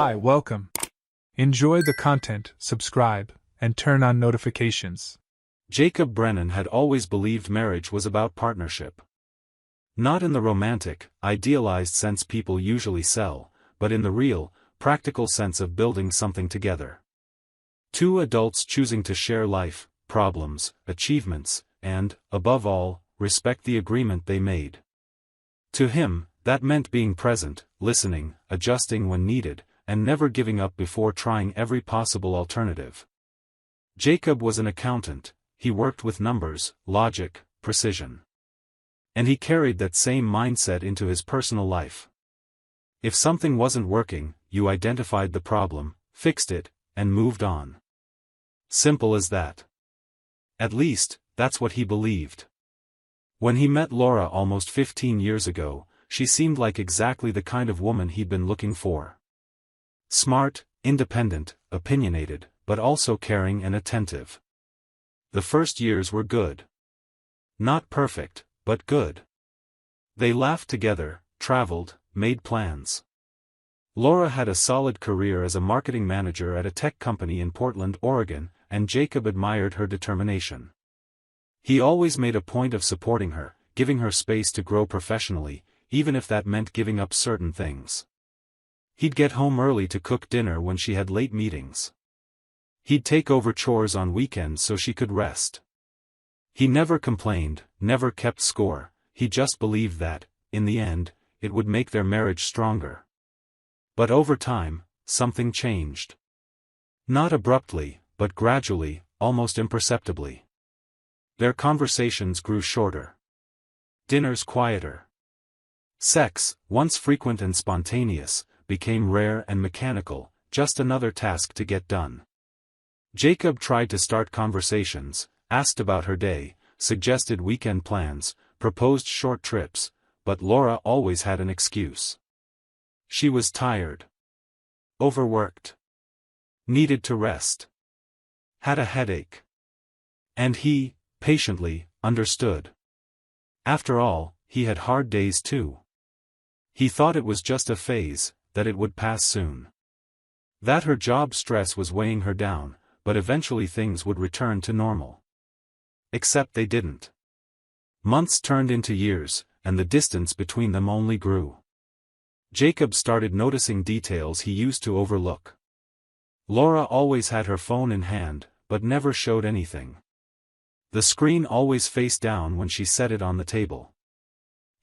Hi, welcome. Enjoy the content, subscribe, and turn on notifications. Jacob Brennan had always believed marriage was about partnership. Not in the romantic, idealized sense people usually sell, but in the real, practical sense of building something together. Two adults choosing to share life, problems, achievements, and, above all, respect the agreement they made. To him, that meant being present, listening, adjusting when needed, and never giving up before trying every possible alternative. Jacob was an accountant. He worked with numbers, logic, precision. And he carried that same mindset into his personal life. If something wasn't working, you identified the problem, fixed it, and moved on. Simple as that. At least, that's what he believed. When he met Laura almost 15 years ago, she seemed like exactly the kind of woman he'd been looking for. Smart, independent, opinionated, but also caring and attentive. The first years were good. Not perfect, but good. They laughed together, traveled, made plans. Laura had a solid career as a marketing manager at a tech company in Portland, Oregon, and Jacob admired her determination. He always made a point of supporting her, giving her space to grow professionally, even if that meant giving up certain things. He'd get home early to cook dinner when she had late meetings. He'd take over chores on weekends so she could rest. He never complained, never kept score, he just believed that, in the end, it would make their marriage stronger. But over time, something changed. Not abruptly, but gradually, almost imperceptibly. Their conversations grew shorter. Dinners quieter. Sex, once frequent and spontaneous, became rare and mechanical, just another task to get done. Jacob tried to start conversations, asked about her day, suggested weekend plans, proposed short trips, but Laura always had an excuse. She was tired. Overworked. Needed to rest. Had a headache. And he, patiently, understood. After all, he had hard days too. He thought it was just a phase, that it would pass soon. That her job stress was weighing her down, but eventually things would return to normal. Except they didn't. Months turned into years, and the distance between them only grew. Jacob started noticing details he used to overlook. Laura always had her phone in hand, but never showed anything. The screen always faced down when she set it on the table.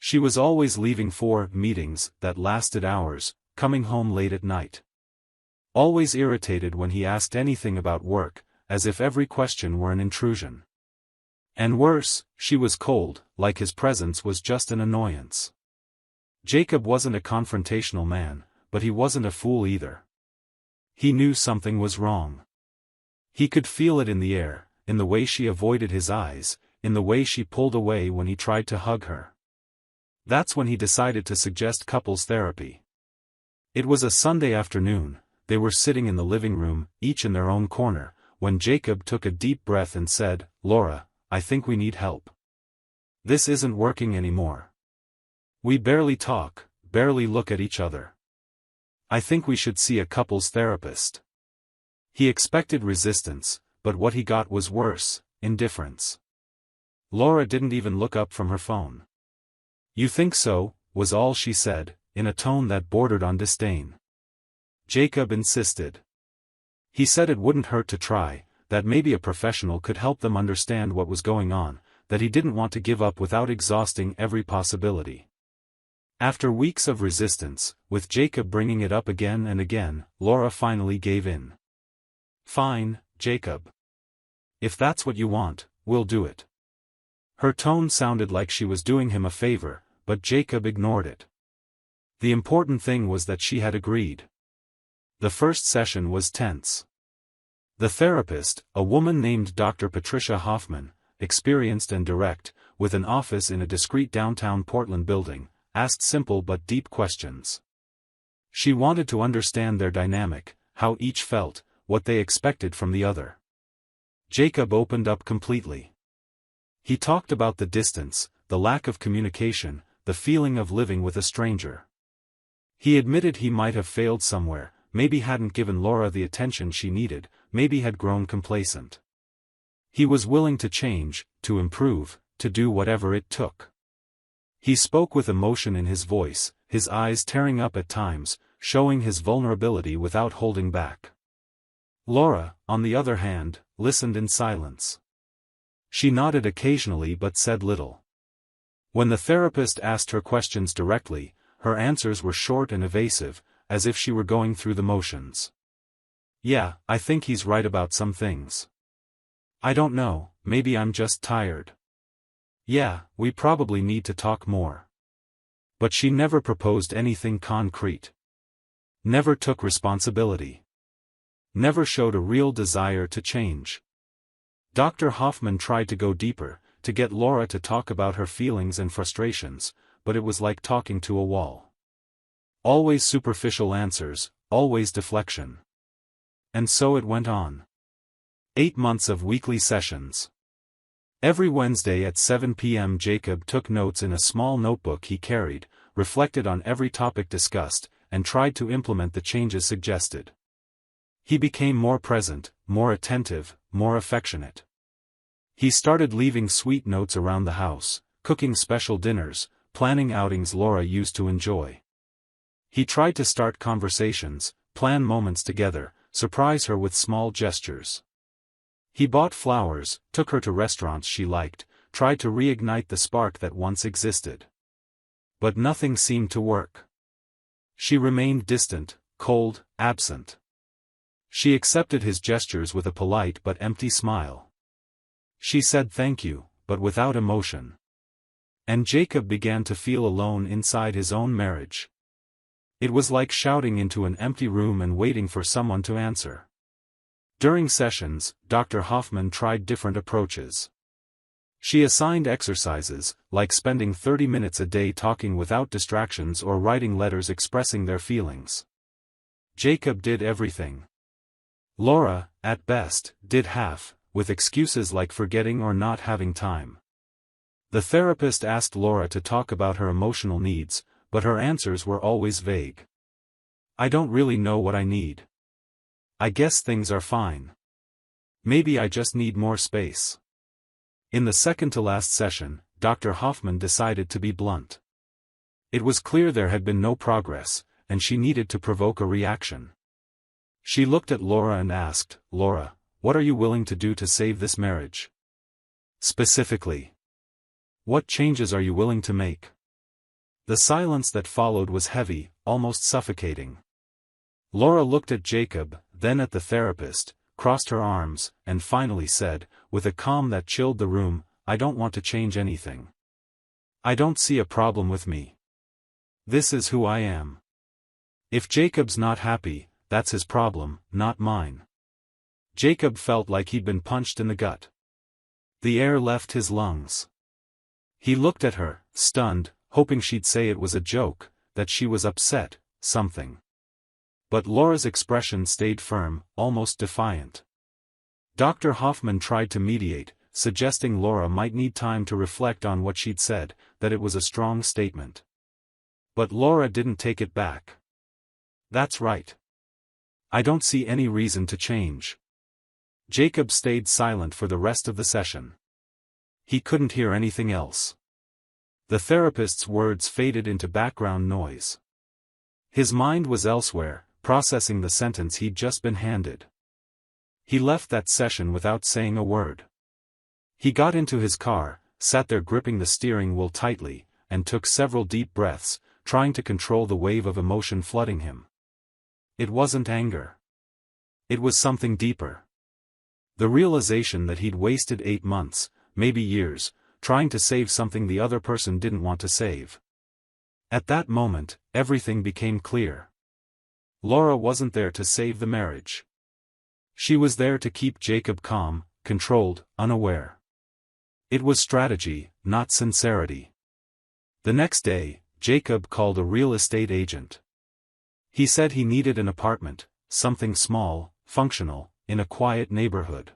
She was always leaving for meetings that lasted hours, coming home late at night. Always irritated when he asked anything about work, as if every question were an intrusion. And worse, she was cold, like his presence was just an annoyance. Jacob wasn't a confrontational man, but he wasn't a fool either. He knew something was wrong. He could feel it in the air, in the way she avoided his eyes, in the way she pulled away when he tried to hug her. That's when he decided to suggest couples therapy. It was a Sunday afternoon. They were sitting in the living room, each in their own corner, when Jacob took a deep breath and said, "Laura, I think we need help. This isn't working anymore. We barely talk, barely look at each other. I think we should see a couples therapist." He expected resistance, but what he got was worse, indifference. Laura didn't even look up from her phone. "You think so?" was all she said, in a tone that bordered on disdain. Jacob insisted. He said it wouldn't hurt to try, that maybe a professional could help them understand what was going on, that he didn't want to give up without exhausting every possibility. After weeks of resistance, with Jacob bringing it up again and again, Laura finally gave in. "Fine, Jacob. If that's what you want, we'll do it." Her tone sounded like she was doing him a favor, but Jacob ignored it. The important thing was that she had agreed. The first session was tense. The therapist, a woman named Dr. Patricia Hoffman, experienced and direct, with an office in a discreet downtown Portland building, asked simple but deep questions. She wanted to understand their dynamic, how each felt, what they expected from the other. Jacob opened up completely. He talked about the distance, the lack of communication, the feeling of living with a stranger. He admitted he might have failed somewhere, maybe hadn't given Laura the attention she needed, maybe had grown complacent. He was willing to change, to improve, to do whatever it took. He spoke with emotion in his voice, his eyes tearing up at times, showing his vulnerability without holding back. Laura, on the other hand, listened in silence. She nodded occasionally but said little. When the therapist asked her questions directly, her answers were short and evasive, as if she were going through the motions. "Yeah, I think he's right about some things. I don't know, maybe I'm just tired. Yeah, we probably need to talk more." But she never proposed anything concrete. Never took responsibility. Never showed a real desire to change. Dr. Hoffman tried to go deeper, to get Laura to talk about her feelings and frustrations, but it was like talking to a wall. Always superficial answers, always deflection. And so it went on. 8 months of weekly sessions. Every Wednesday at 7 p.m. Jacob took notes in a small notebook he carried, reflected on every topic discussed, and tried to implement the changes suggested. He became more present, more attentive, more affectionate. He started leaving sweet notes around the house, cooking special dinners, planning outings Laura used to enjoy. He tried to start conversations, plan moments together, surprise her with small gestures. He bought flowers, took her to restaurants she liked, tried to reignite the spark that once existed. But nothing seemed to work. She remained distant, cold, absent. She accepted his gestures with a polite but empty smile. She said thank you, but without emotion. And Jacob began to feel alone inside his own marriage. It was like shouting into an empty room and waiting for someone to answer. During sessions, Dr. Hoffman tried different approaches. She assigned exercises, like spending 30 minutes a day talking without distractions or writing letters expressing their feelings. Jacob did everything. Laura, at best, did half, with excuses like forgetting or not having time. The therapist asked Laura to talk about her emotional needs, but her answers were always vague. "I don't really know what I need. I guess things are fine. Maybe I just need more space." In the second-to-last session, Dr. Hoffman decided to be blunt. It was clear there had been no progress, and she needed to provoke a reaction. She looked at Laura and asked, "Laura, what are you willing to do to save this marriage? Specifically, what changes are you willing to make?" The silence that followed was heavy, almost suffocating. Laura looked at Jacob, then at the therapist, crossed her arms, and finally said, with a calm that chilled the room, "I don't want to change anything. I don't see a problem with me. This is who I am. If Jacob's not happy, that's his problem, not mine." Jacob felt like he'd been punched in the gut. The air left his lungs. He looked at her, stunned, hoping she'd say it was a joke, that she was upset, something. But Laura's expression stayed firm, almost defiant. Dr. Hoffman tried to mediate, suggesting Laura might need time to reflect on what she'd said, that it was a strong statement. But Laura didn't take it back. "That's right. I don't see any reason to change." Jacob stayed silent for the rest of the session. He couldn't hear anything else. The therapist's words faded into background noise. His mind was elsewhere, processing the sentence he'd just been handed. He left that session without saying a word. He got into his car, sat there gripping the steering wheel tightly, and took several deep breaths, trying to control the wave of emotion flooding him. It wasn't anger. It was something deeper. The realization that he'd wasted 8 months, maybe years, trying to save something the other person didn't want to save. At that moment, everything became clear. Laura wasn't there to save the marriage. She was there to keep Jacob calm, controlled, unaware. It was strategy, not sincerity. The next day, Jacob called a real estate agent. He said he needed an apartment, something small, functional, in a quiet neighborhood.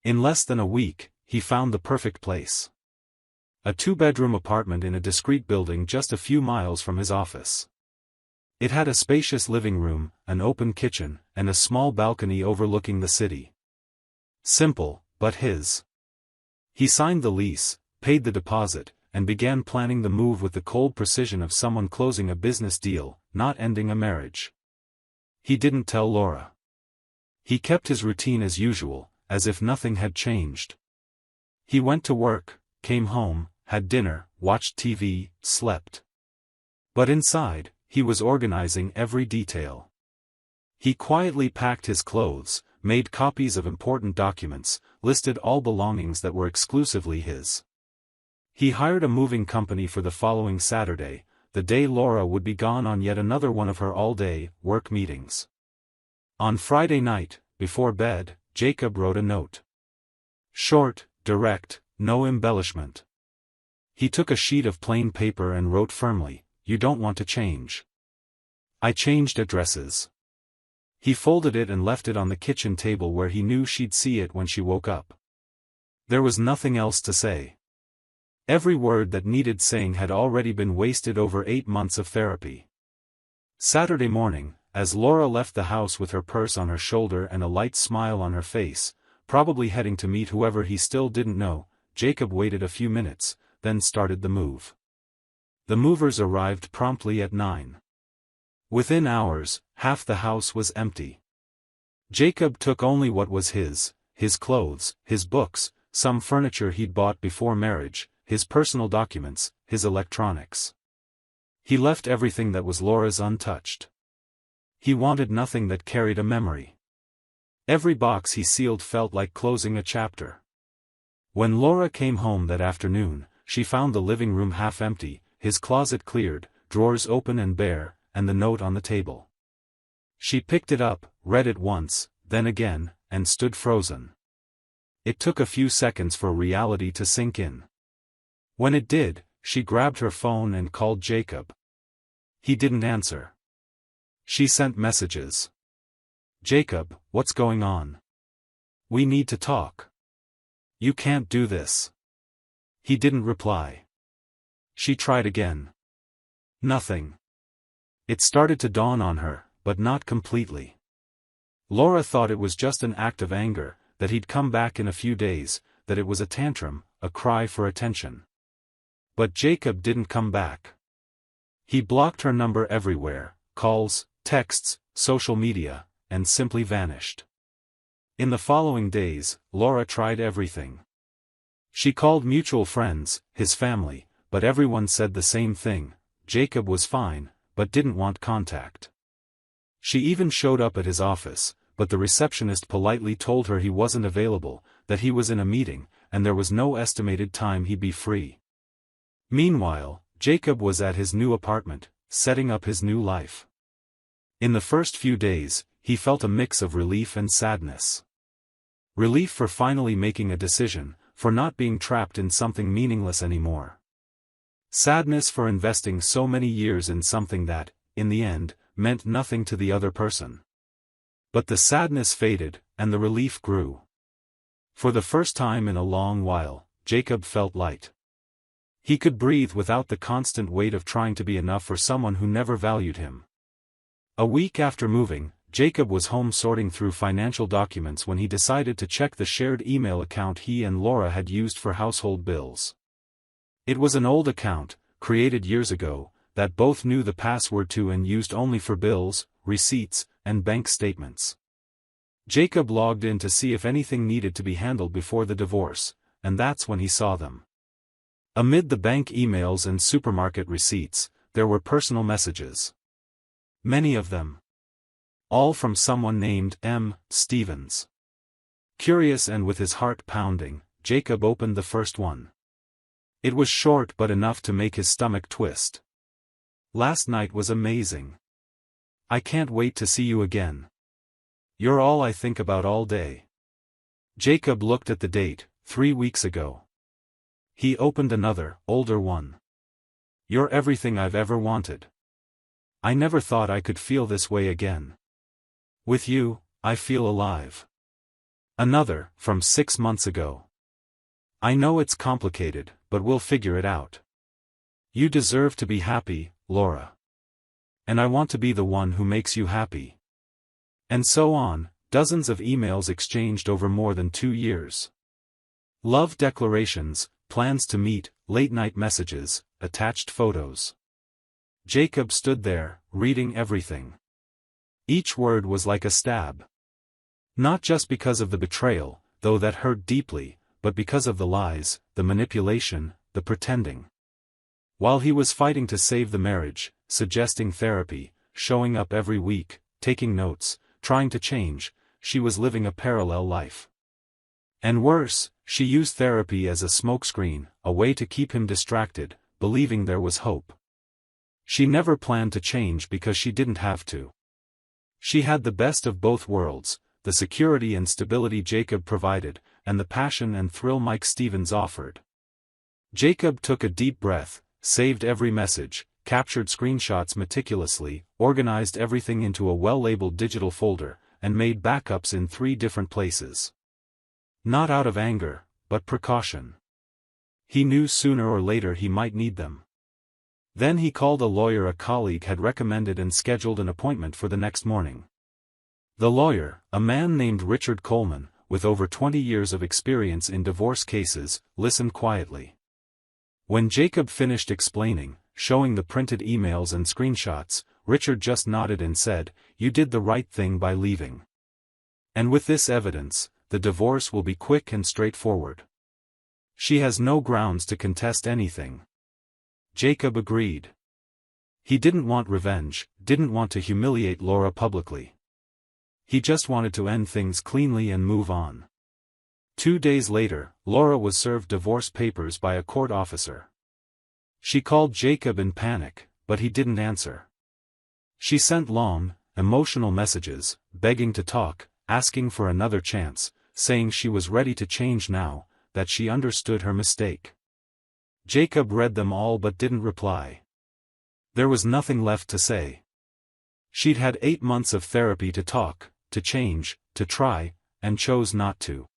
In less than a week, he found the perfect place. A 2-bedroom apartment in a discreet building just a few miles from his office. It had a spacious living room, an open kitchen, and a small balcony overlooking the city. Simple, but his. He signed the lease, paid the deposit, and began planning the move with the cold precision of someone closing a business deal, not ending a marriage. He didn't tell Laura. He kept his routine as usual, as if nothing had changed. He went to work, came home, had dinner, watched TV, slept. But inside, he was organizing every detail. He quietly packed his clothes, made copies of important documents, listed all belongings that were exclusively his. He hired a moving company for the following Saturday, the day Laura would be gone on yet another one of her all-day work meetings. On Friday night, before bed, Jacob wrote a note. Short, direct, no embellishment. He took a sheet of plain paper and wrote firmly, "You don't want to change." I changed addresses. He folded it and left it on the kitchen table where he knew she'd see it when she woke up. There was nothing else to say. Every word that needed saying had already been wasted over 8 months of therapy. Saturday morning, as Laura left the house with her purse on her shoulder and a light smile on her face, probably heading to meet whoever he still didn't know, Jacob waited a few minutes, then started the move. The movers arrived promptly at 9. Within hours, half the house was empty. Jacob took only what was his clothes, his books, some furniture he'd bought before marriage, his personal documents, his electronics. He left everything that was Laura's untouched. He wanted nothing that carried a memory. Every box he sealed felt like closing a chapter. When Laura came home that afternoon, she found the living room half empty, his closet cleared, drawers open and bare, and the note on the table. She picked it up, read it once, then again, and stood frozen. It took a few seconds for reality to sink in. When it did, she grabbed her phone and called Jacob. He didn't answer. She sent messages. "Jacob, what's going on? We need to talk. You can't do this." He didn't reply. She tried again. Nothing. It started to dawn on her, but not completely. Laura thought it was just an act of anger, that he'd come back in a few days, that it was a tantrum, a cry for attention. But Jacob didn't come back. He blocked her number everywhere, calls, texts, social media, and simply vanished. In the following days, Laura tried everything. She called mutual friends, his family, but everyone said the same thing: Jacob was fine, but didn't want contact. She even showed up at his office, but the receptionist politely told her he wasn't available, that he was in a meeting, and there was no estimated time he'd be free. Meanwhile, Jacob was at his new apartment, setting up his new life. In the first few days, he felt a mix of relief and sadness. Relief for finally making a decision, for not being trapped in something meaningless anymore. Sadness for investing so many years in something that, in the end, meant nothing to the other person. But the sadness faded, and the relief grew. For the first time in a long while, Jacob felt light. He could breathe without the constant weight of trying to be enough for someone who never valued him. A week after moving, Jacob was home sorting through financial documents when he decided to check the shared email account he and Laura had used for household bills. It was an old account, created years ago, that both knew the password to and used only for bills, receipts, and bank statements. Jacob logged in to see if anything needed to be handled before the divorce, and that's when he saw them. Amid the bank emails and supermarket receipts, there were personal messages. Many of them. All from someone named M. Stevens. Curious and with his heart pounding, Jacob opened the first one. It was short but enough to make his stomach twist. "Last night was amazing. I can't wait to see you again. You're all I think about all day." Jacob looked at the date, 3 weeks ago. He opened another, older one. "You're everything I've ever wanted. I never thought I could feel this way again. With you, I feel alive." Another, from 6 months ago. "I know it's complicated, but we'll figure it out. You deserve to be happy, Laura." And I want to be the one who makes you happy. And so on, dozens of emails exchanged over more than 2 years. Love declarations, plans to meet, late-night messages, attached photos. Jacob stood there, reading everything. Each word was like a stab. Not just because of the betrayal, though that hurt deeply, but because of the lies, the manipulation, the pretending. While he was fighting to save the marriage, suggesting therapy, showing up every week, taking notes, trying to change, she was living a parallel life. And worse, she used therapy as a smokescreen, a way to keep him distracted, believing there was hope. She never planned to change because she didn't have to. She had the best of both worlds, the security and stability Jacob provided, and the passion and thrill Mike Stevens offered. Jacob took a deep breath, saved every message, captured screenshots meticulously, organized everything into a well-labeled digital folder, and made backups in 3 different places. Not out of anger, but precaution. He knew sooner or later he might need them. Then he called a lawyer a colleague had recommended and scheduled an appointment for the next morning. The lawyer, a man named Richard Coleman, with over 20 years of experience in divorce cases, listened quietly. When Jacob finished explaining, showing the printed emails and screenshots, Richard just nodded and said, "You did the right thing by leaving. And with this evidence, the divorce will be quick and straightforward. She has no grounds to contest anything." Jacob agreed. He didn't want revenge, didn't want to humiliate Laura publicly. He just wanted to end things cleanly and move on. 2 days later, Laura was served divorce papers by a court officer. She called Jacob in panic, but he didn't answer. She sent long, emotional messages, begging to talk, asking for another chance, saying she was ready to change now, that she understood her mistake. Jacob read them all but didn't reply. There was nothing left to say. She'd had 8 months of therapy to talk, to change, to try, and chose not to.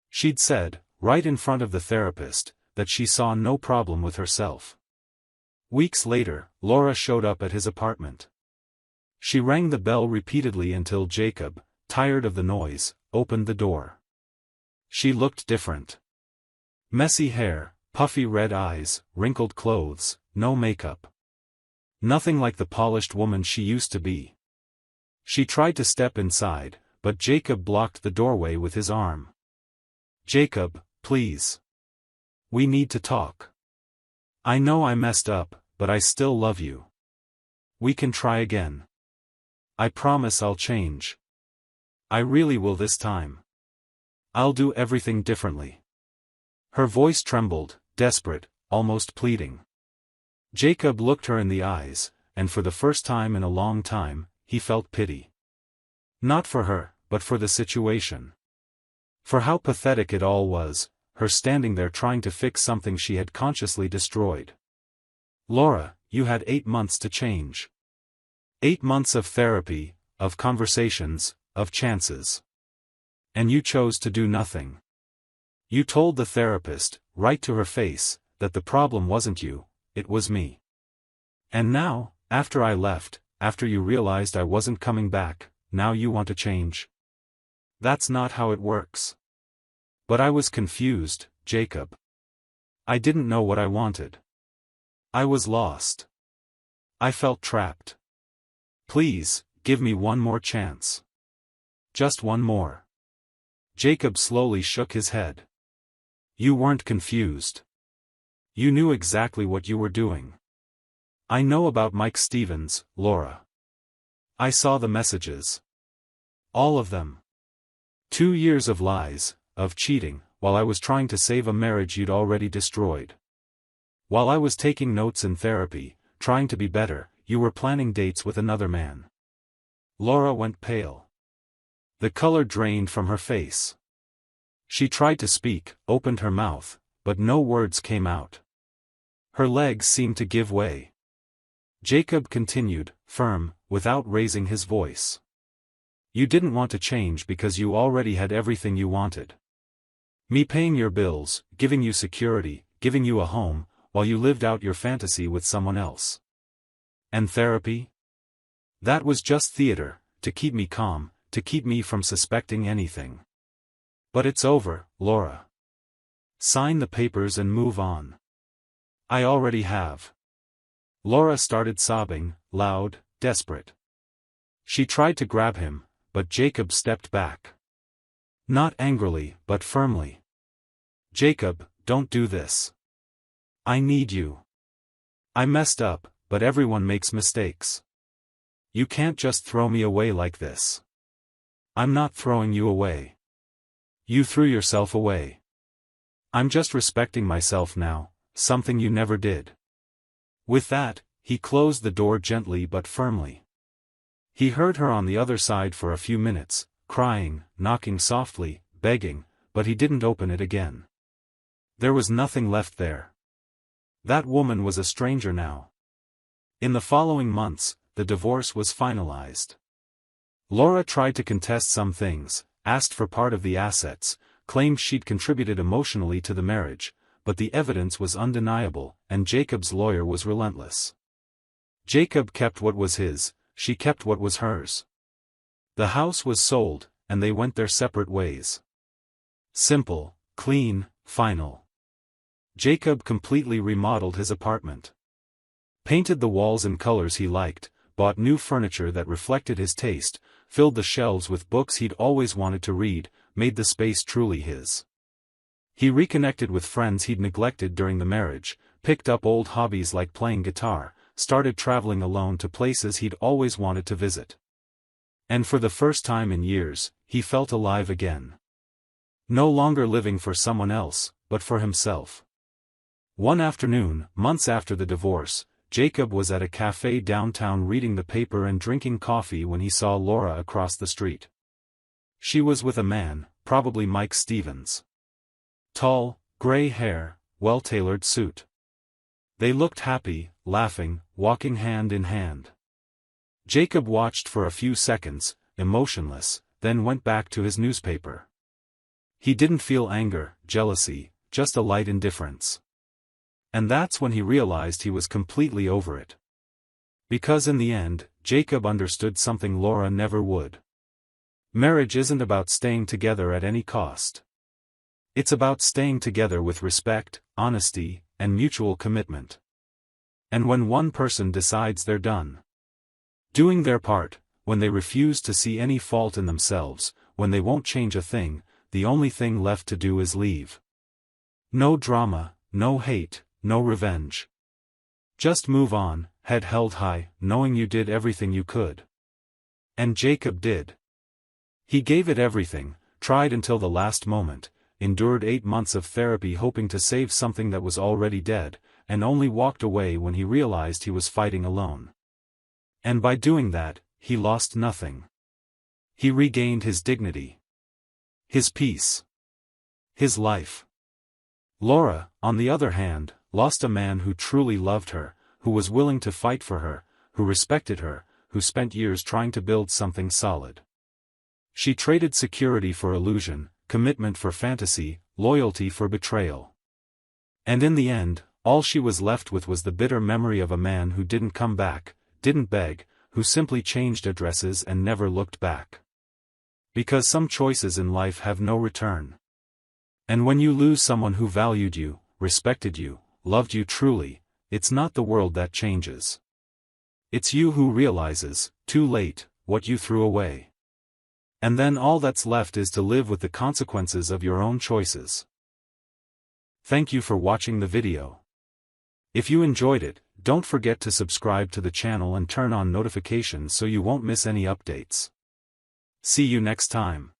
She'd said, right in front of the therapist, that she saw no problem with herself. Weeks later, Laura showed up at his apartment. She rang the bell repeatedly until Jacob, tired of the noise, opened the door. She looked different. Messy hair, puffy red eyes, wrinkled clothes, no makeup. Nothing like the polished woman she used to be. She tried to step inside, but Jacob blocked the doorway with his arm. "Jacob, please. We need to talk. I know I messed up, but I still love you. We can try again. I promise I'll change. I really will this time. I'll do everything differently." Her voice trembled, desperate, almost pleading. Jacob looked her in the eyes, and for the first time in a long time, he felt pity. Not for her, but for the situation. For how pathetic it all was, her standing there trying to fix something she had consciously destroyed. "Laura, you had 8 months to change. 8 months of therapy, of conversations, of chances. And you chose to do nothing. You told the therapist, right to her face, that the problem wasn't you, it was me. And now, after I left, after you realized I wasn't coming back, now you want to change. That's not how it works." "But I was confused, Jacob. I didn't know what I wanted. I was lost. I felt trapped. Please, give me one more chance. Just one more." Jacob slowly shook his head. "You weren't confused. You knew exactly what you were doing. I know about Mike Stevens, Laura. I saw the messages. All of them. 2 years of lies, of cheating, while I was trying to save a marriage you'd already destroyed. While I was taking notes in therapy, trying to be better, you were planning dates with another man." Laura went pale. The color drained from her face. She tried to speak, opened her mouth, but no words came out. Her legs seemed to give way. Jacob continued, firm, without raising his voice. "You didn't want to change because you already had everything you wanted. Me paying your bills, giving you security, giving you a home, while you lived out your fantasy with someone else. And therapy? That was just theater, to keep me calm, to keep me from suspecting anything. But it's over, Laura. Sign the papers and move on. I already have. Laura started sobbing, loud, desperate. She tried to grab him, but Jacob stepped back. Not angrily, but firmly. Jacob, don't do this. I need you. I messed up, but everyone makes mistakes. You can't just throw me away like this. I'm not throwing you away. You threw yourself away. I'm just respecting myself now, something you never did. With that, he closed the door gently but firmly. He heard her on the other side for a few minutes, crying, knocking softly, begging, but he didn't open it again. There was nothing left there. That woman was a stranger now. In the following months, the divorce was finalized. Laura tried to contest some things, asked for part of the assets, claimed she'd contributed emotionally to the marriage, but the evidence was undeniable, and Jacob's lawyer was relentless. Jacob kept what was his, she kept what was hers. The house was sold, and they went their separate ways. Simple, clean, final. Jacob completely remodeled his apartment. Painted the walls in colors he liked, bought new furniture that reflected his taste, filled the shelves with books he'd always wanted to read, made the space truly his. He reconnected with friends he'd neglected during the marriage, picked up old hobbies like playing guitar, started traveling alone to places he'd always wanted to visit. And for the first time in years, he felt alive again. No longer living for someone else, but for himself. One afternoon, months after the divorce, Jacob was at a cafe downtown reading the paper and drinking coffee when he saw Laura across the street. She was with a man, probably Mike Stevens. Tall, gray hair, well-tailored suit. They looked happy, laughing, walking hand in hand. Jacob watched for a few seconds, emotionless, then went back to his newspaper. He didn't feel anger, jealousy, just a light indifference. And that's when he realized he was completely over it. Because in the end, Jacob understood something Laura never would. Marriage isn't about staying together at any cost. It's about staying together with respect, honesty, and mutual commitment. And when one person decides they're done doing their part, when they refuse to see any fault in themselves, when they won't change a thing, the only thing left to do is leave. No drama, no hate, no revenge. Just move on, head held high, knowing you did everything you could. And Jacob did. He gave it everything, tried until the last moment, endured 8 months of therapy hoping to save something that was already dead, and only walked away when he realized he was fighting alone. And by doing that, he lost nothing. He regained his dignity. His peace. His life. Laura, on the other hand, lost a man who truly loved her, who was willing to fight for her, who respected her, who spent years trying to build something solid. She traded security for illusion, commitment for fantasy, loyalty for betrayal. And in the end, all she was left with was the bitter memory of a man who didn't come back, didn't beg, who simply changed addresses and never looked back. Because some choices in life have no return. And when you lose someone who valued you, respected you, loved you truly, it's not the world that changes. It's you who realizes, too late, what you threw away. And then all that's left is to live with the consequences of your own choices. Thank you for watching the video. If you enjoyed it, don't forget to subscribe to the channel and turn on notifications so you won't miss any updates. See you next time.